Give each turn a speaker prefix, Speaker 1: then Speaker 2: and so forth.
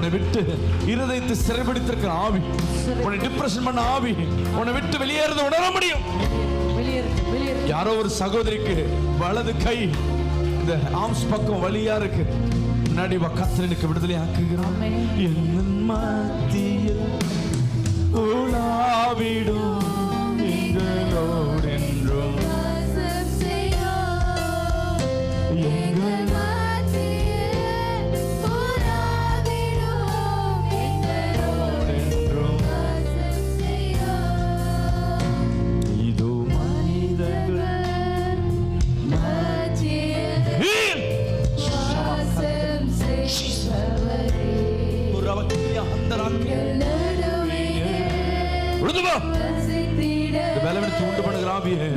Speaker 1: உன்னை விட்டு இருதயத்தை சிறைபிடித்திருக்கிற ஆவி, உன்னை டிப்ரெஷன் பண்ண ஆவி உன்னை விட்டு வெளியேறத உணர முடியும். யாரோ ஒரு சகோதரிக்கு வலது கை இந்த ஆர்ம்ஸ் பக்கம் வலியா இருக்கு. முன்னாடி கர்த்தருக்கு விடுதலை ஆக்குகிறான். என் மத்தியில் உலாவிடும் எங்களோடு என்றும் பலவீனத்தை உண்டு பண்ணுகிற ஆவியே